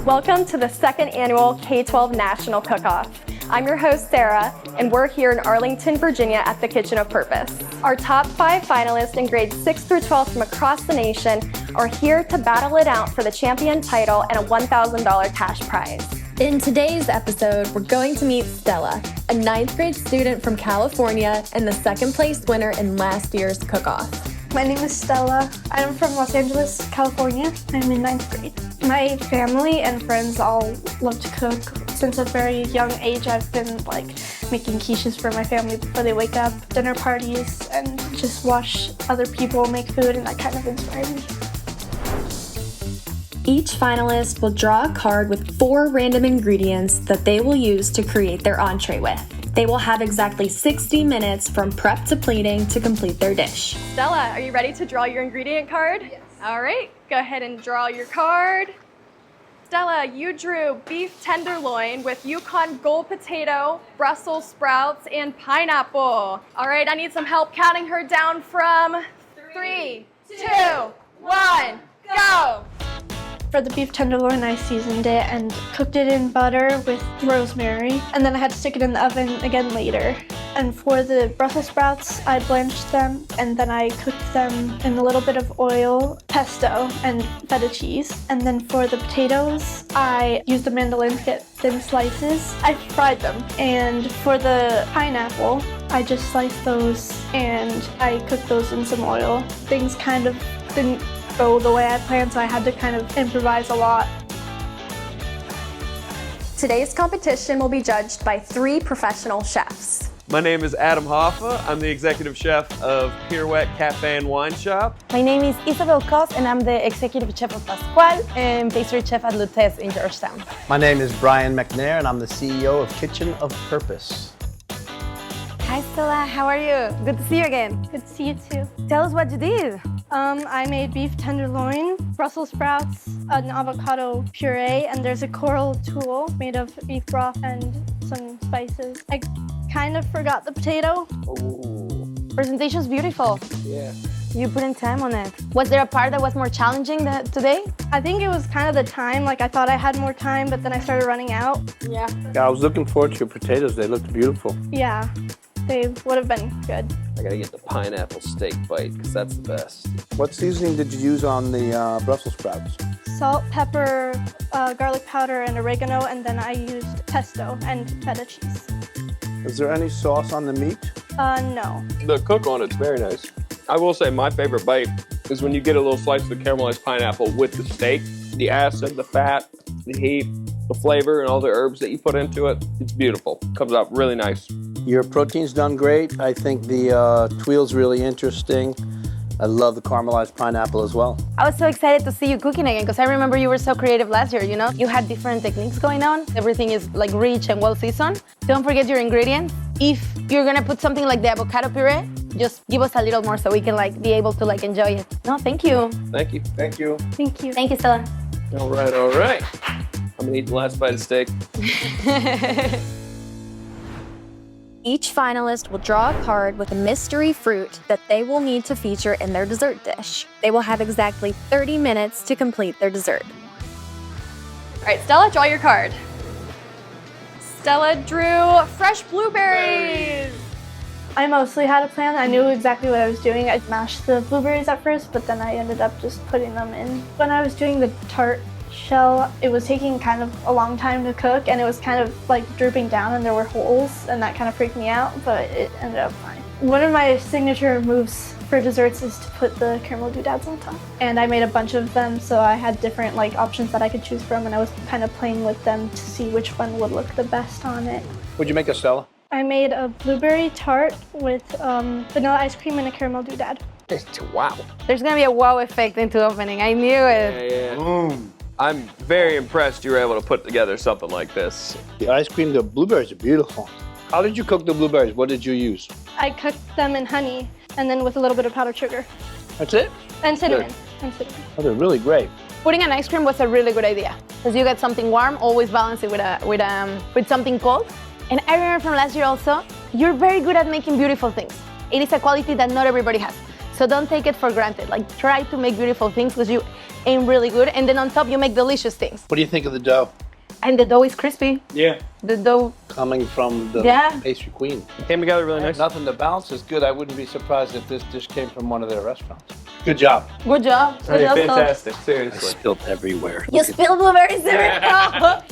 Welcome to the second annual K12 National Cook-Off. I'm your host, Sarah, and we're here in Arlington, Virginia at the Kitchen of Purpose. Our top 5 finalists in grades 6 through 12 from across the nation are here to battle it out for the champion title and a $1,000 cash prize. In today's episode, we're going to meet Stella, a 9th grade student from California and the 2nd place winner in last year's cook-off. My name is Stella. I'm from Los Angeles, California. I'm in 9th grade. My family and friends all love to cook. Since a very young age, I've been making quiches for my family before they wake up, dinner parties, and just watch other people make food, and that kind of inspired me. Each finalist will draw a card with 4 random ingredients that they will use to create their entree with. They will have exactly 60 minutes from prep to plating to complete their dish. Stella, are you ready to draw your ingredient card? Yes. All right, go ahead and draw your card. Stella, you drew beef tenderloin with Yukon gold potato, Brussels sprouts, and pineapple. All right, I need some help counting her down from 3, 2, 1, go! For the beef tenderloin, I seasoned it and cooked it in butter with rosemary, and then I had to stick it in the oven again later. And for the Brussels sprouts, I blanched them, and then I cooked them in a little bit of oil, pesto, and feta cheese. And then for the potatoes, I used the mandolin to get thin slices. I fried them. And for the pineapple, I just sliced those, and I cooked those in some oil. Things kind of didn't go the way I planned, so I had to kind of improvise a lot. Today's competition will be judged by 3 professional chefs. My name is Adam Hoffa. I'm the executive chef of Pirouette Cafe and Wine Shop. My name is Isabel Cos, and I'm the executive chef of Pascual and pastry chef at Lutez in Georgetown. My name is Brian McNair, and I'm the CEO of Kitchen of Purpose. Hi Stella, how are you? Good to see you again. Good to see you too. Tell us what you did. I made beef tenderloin, Brussels sprouts, an avocado puree, and there's a coral tool made of beef broth and some spices. I kind of forgot the potato. Ooh. Presentation's beautiful. Yeah. You put in time on it. Was there a part that was more challenging today? I think it was kind of the time. I thought I had more time, but then I started running out. Yeah. Yeah, I was looking forward to your potatoes. They looked beautiful. Yeah, they would have been good. I gotta get the pineapple steak bite because that's the best. What seasoning did you use on the Brussels sprouts? Salt, pepper, garlic powder, and oregano, and then I used pesto and feta cheese. Is there any sauce on the meat? No. The cook on it's very nice. I will say my favorite bite is when you get a little slice of the caramelized pineapple with the steak. The acid, the fat, the heat, the flavor, and all the herbs that you put into it. It's beautiful. Comes out really nice. Your protein's done great. I think the tuile's really interesting. I love the caramelized pineapple as well. I was so excited to see you cooking again because I remember you were so creative last year, you know? You had different techniques going on. Everything is rich and well seasoned. Don't forget your ingredients. If you're gonna put something like the avocado puree, just give us a little more so we can be able to enjoy it. No, thank you. Thank you. Thank you. Thank you. Thank you, Stella. All right, all right. I'm gonna eat the last bite of steak. Each finalist will draw a card with a mystery fruit that they will need to feature in their dessert dish. They will have exactly 30 minutes to complete their dessert. All right, Stella, draw your card. Stella drew fresh blueberries. I mostly had a plan. I knew exactly what I was doing. I mashed the blueberries at first, but then I ended up just putting them in. When I was doing the tart shell, it was taking kind of a long time to cook, and it was kind of drooping down, and there were holes, and that kind of freaked me out, but it ended up fine. One of my signature moves for desserts is to put the caramel doodads on top. And I made a bunch of them, so I had different options that I could choose from, and I was kind of playing with them to see which one would look the best on it. What'd you make, Stella? I made a blueberry tart with vanilla ice cream and a caramel doodad. Wow. There's gonna be a wow effect into opening. I knew it. Yeah. Mmm. I'm very impressed you were able to put together something like this. The ice cream, the blueberries are beautiful. How did you cook the blueberries? What did you use? I cooked them in honey and then with a little bit of powdered sugar. That's it? And cinnamon. Oh, they're really great. Putting an ice cream was a really good idea because you get something warm, always balance it with something cold. And I remember from last year also, you're very good at making beautiful things. It is a quality that not everybody has. So don't take it for granted. Try to make beautiful things because and really good. And then on top, you make delicious things. What do you think of the dough? And the dough is crispy. Yeah. The dough. Coming from the Yeah. pastry queen. Came together really nice. Nothing, the balance is good. I wouldn't be surprised if this dish came from one of their restaurants. Good job. Good job. Good job, Fantastic, I seriously. spilled everywhere. You spilled blueberries everywhere.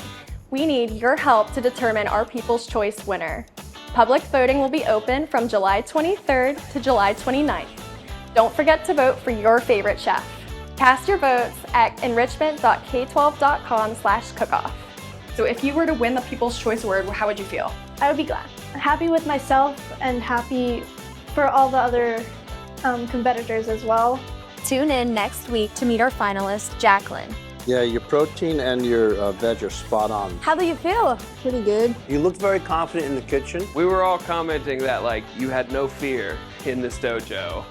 We need your help to determine our People's Choice winner. Public voting will be open from July 23rd to July 29th. Don't forget to vote for your favorite chef. Cast your votes at enrichment.k12.com/cookoff. So if you were to win the People's Choice Award, how would you feel? I would be glad. Happy with myself and happy for all the other competitors as well. Tune in next week to meet our finalist, Jacqueline. Yeah, your protein and your veg are spot on. How do you feel? Pretty good. You looked very confident in the kitchen. We were all commenting that like you had no fear in this dojo.